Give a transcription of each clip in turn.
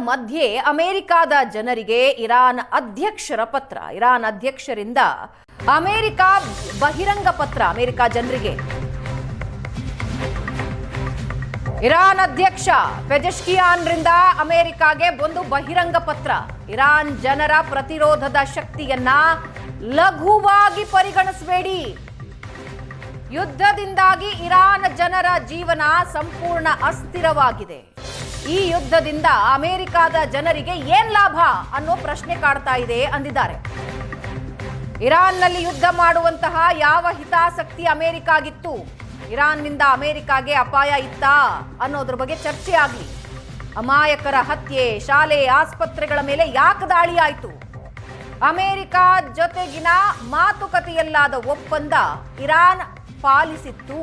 ಮಧ್ಯೆ ಅಮೆರಿಕಾದ ಜನರಿಗೆ ಇರಾನ್ ಅಧ್ಯಕ್ಷರ ಪತ್ರ. ಇರಾನ್ ಅಧ್ಯಕ್ಷರಿಂದ ಅಮೆರಿಕ ಬಹಿರಂಗ ಪತ್ರ. ಅಮೆರಿಕ ಜನರಿಗೆ ಇರಾನ್ ಅಧ್ಯಕ್ಷ ಪೆಜೆಶ್ಕಿಯಾನ್ರಿಂದ ಅಮೆರಿಕಾಗೆ ಒಂದು ಬಹಿರಂಗ ಪತ್ರ. ಇರಾನ್ ಜನರ ಪ್ರತಿರೋಧದ ಶಕ್ತಿಯನ್ನ ಲಘುವಾಗಿ ಪರಿಗಣಿಸಬೇಡಿ. ಯುದ್ಧದಿಂದಾಗಿ ಇರಾನ್ ಜನರ ಜೀವನ ಸಂಪೂರ್ಣ ಅಸ್ಥಿರವಾಗಿದೆ. ಈ ಯುದ್ಧದಿಂದ ಅಮೆರಿಕಾದ ಜನರಿಗೆ ಏನ್ ಲಾಭ ಅನ್ನೋ ಪ್ರಶ್ನೆ ಕಾಡ್ತಾ ಇದೆ ಅಂದಿದ್ದಾರೆ. ಇರಾನ್ನಲ್ಲಿ ಯುದ್ಧ ಮಾಡುವಂತಹ ಯಾವ ಹಿತಾಸಕ್ತಿ ಅಮೆರಿಕಾಗಿತ್ತು? ಇರಾನ್ನಿಂದ ಅಮೆರಿಕಾಗೆ ಅಪಾಯ ಇತ್ತಾ ಅನ್ನೋದ್ರ ಬಗ್ಗೆ ಚರ್ಚೆ ಆಗಲಿ. ಅಮಾಯಕರ ಹತ್ಯೆ, ಶಾಲೆ, ಆಸ್ಪತ್ರೆಗಳ ಮೇಲೆ ಯಾಕೆ ದಾಳಿ ಆಯಿತು? ಅಮೆರಿಕ ಜೊತೆಗಿನ ಮಾತುಕತೆಯಲ್ಲಾದ ಒಪ್ಪಂದ ಇರಾನ್ ಪಾಲಿಸಿತ್ತು.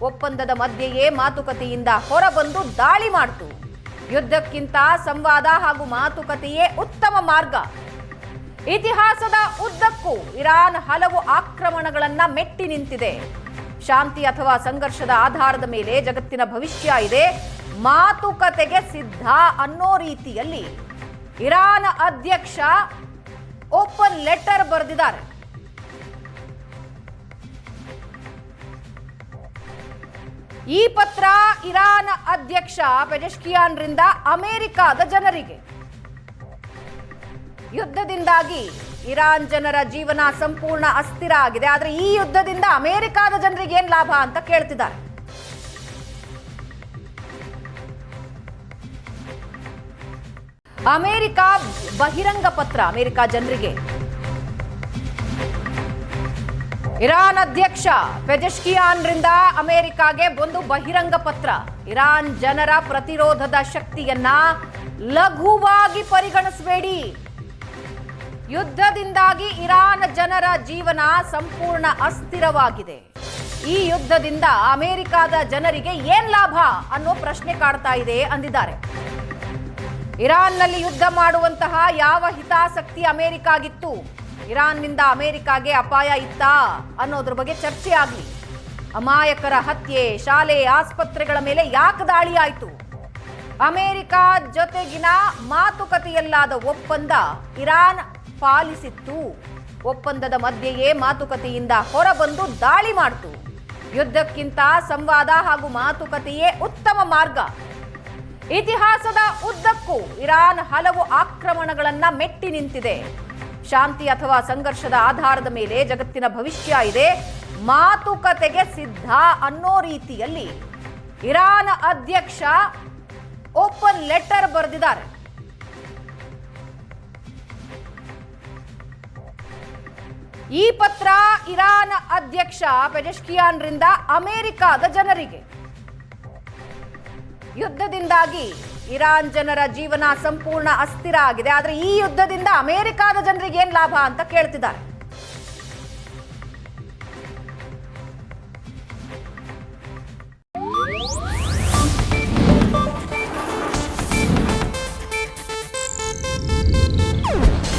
ಒಪ್ಪಂದದ ಮಧ್ಯೆಯೇ ಮಾತುಕತೆಯಿಂದ ಹೊರಬಂದು ದಾಳಿ ಮಾಡಿತು. ಯುದ್ಧಕ್ಕಿಂತ ಸಂವಾದ ಹಾಗೂ ಮಾತುಕತೆಯೇ ಉತ್ತಮ ಮಾರ್ಗ. ಇತಿಹಾಸದ ಉದ್ದಕ್ಕೂ ಇರಾನ್ ಹಲವು ಆಕ್ರಮಣಗಳನ್ನ ಮೆಟ್ಟಿ ನಿಂತಿದೆ. ಶಾಂತಿ ಅಥವಾ ಸಂಘರ್ಷದ ಆಧಾರದ ಮೇಲೆ ಜಗತ್ತಿನ ಭವಿಷ್ಯ ಇದೆ. ಮಾತುಕತೆಗೆ ಸಿದ್ಧ ಅನ್ನೋ ರೀತಿಯಲ್ಲಿ ಇರಾನ್ ಅಧ್ಯಕ್ಷ ಓಪನ್ ಲೆಟರ್ ಬರೆದಿದ್ದಾರೆ. ಈ ಪತ್ರ ಇರಾನ್ ಅಧ್ಯಕ್ಷ ಪೆಜೆಶ್ಕಿಯಾನ್ರಿಂದ ಅಮೆರಿಕಾದ ಜನರಿಗೆ. ಯುದ್ಧದಿಂದಾಗಿ ಇರಾನ್ ಜನರ ಜೀವನ ಸಂಪೂರ್ಣ ಅಸ್ಥಿರ ಆಗಿದೆ. ಆದರೆ ಈ ಯುದ್ಧದಿಂದ ಅಮೆರಿಕಾದ ಜನರಿಗೆ ಏನ್ ಲಾಭ ಅಂತ ಕೇಳ್ತಿದ್ದಾರೆ. ಅಮೆರಿಕ ಬಹಿರಂಗ ಪತ್ರ. ಅಮೆರಿಕ ಜನರಿಗೆ ಇರಾನ್ ಅಧ್ಯಕ್ಷ ಪೆಜೆಶ್ಕಿಯಾನ್ರಿಂದ ಅಮೆರಿಕಾಗೆ ಒಂದು ಬಹಿರಂಗ ಪತ್ರ. ಇರಾನ್ ಜನರ ಪ್ರತಿರೋಧದ ಶಕ್ತಿಯನ್ನ ಲಘುವಾಗಿ ಪರಿಗಣಿಸಬೇಡಿ. ಯುದ್ಧದಿಂದಾಗಿ ಇರಾನ್ ಜನರ ಜೀವನ ಸಂಪೂರ್ಣ ಅಸ್ಥಿರವಾಗಿದೆ. ಈ ಯುದ್ಧದಿಂದ ಅಮೆರಿಕಾದ ಜನರಿಗೆ ಏನ್ ಲಾಭ ಅನ್ನೋ ಪ್ರಶ್ನೆ ಕಾಡ್ತಾ ಇದೆ ಅಂದಿದ್ದಾರೆ. ಇರಾನ್ನಲ್ಲಿ ಯುದ್ಧ ಮಾಡುವಂತಹ ಯಾವ ಹಿತಾಸಕ್ತಿ ಅಮೆರಿಕಾಗಿತ್ತು? ಇರಾನ್ನಿಂದ ಅಮೆರಿಕಾಗೆ ಅಪಾಯ ಇತ್ತಾ ಅನ್ನೋದ್ರ ಬಗ್ಗೆ ಚರ್ಚೆ ಆಗಲಿ. ಅಮಾಯಕರ ಹತ್ಯೆ, ಶಾಲೆ, ಆಸ್ಪತ್ರೆಗಳ ಮೇಲೆ ಯಾಕೆ ದಾಳಿ ಆಯಿತು? ಅಮೆರಿಕ ಜೊತೆಗಿನ ಮಾತುಕತೆಯಲ್ಲಾದ ಒಪ್ಪಂದ ಇರಾನ್ ಪಾಲಿಸಿತ್ತು. ಒಪ್ಪಂದದ ಮಧ್ಯೆಯೇ ಮಾತುಕತೆಯಿಂದ ಹೊರಬಂದು ದಾಳಿ ಮಾಡಿತು. ಯುದ್ಧಕ್ಕಿಂತ ಸಂವಾದ ಹಾಗೂ ಮಾತುಕತೆಯೇ ಉತ್ತಮ ಮಾರ್ಗ. ಇತಿಹಾಸದ ಉದ್ದಕ್ಕೂ ಇರಾನ್ ಹಲವು ಆಕ್ರಮಣಗಳನ್ನ ಮೆಟ್ಟಿ ನಿಂತಿದೆ. ಶಾಂತಿ ಅಥವಾ ಸಂಘರ್ಷದ ಆಧಾರದ ಮೇಲೆ ಜಗತ್ತಿನ ಭವಿಷ್ಯ ಇದೆ. ಮಾತುಕತೆಗೆ ಸಿದ್ಧ ಅನ್ನೋ ರೀತಿಯಲ್ಲಿ ಇರಾನ್ ಅಧ್ಯಕ್ಷ ಓಪನ್ ಲೆಟರ್ ಬರೆದಿದ್ದಾರೆ. ಈ ಪತ್ರ ಇರಾನ್ ಅಧ್ಯಕ್ಷ ಪೆಜೆಶ್ಕಿಯಾನ್ರಿಂದ ಅಮೆರಿಕಾದ ಜನರಿಗೆ. ಯುದ್ಧದಿಂದಾಗಿ ಇರಾನ್ ಜನರ ಜೀವನ ಸಂಪೂರ್ಣ ಅಸ್ಥಿರ ಆಗಿದೆ. ಆದರೆ ಈ ಯುದ್ಧದಿಂದ ಅಮೆರಿಕಾದ ಜನರಿಗೆ ಏನ್ ಲಾಭ ಅಂತ ಕೇಳ್ತಿದ್ದಾರೆ.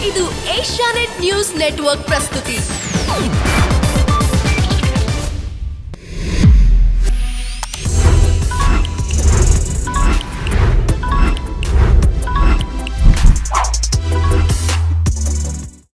ಇದು ಏಷ್ಯಾನೆಟ್ ನ್ಯೂಸ್ ನೆಟ್ವರ್ಕ್ ಪ್ರಸ್ತುತಿ.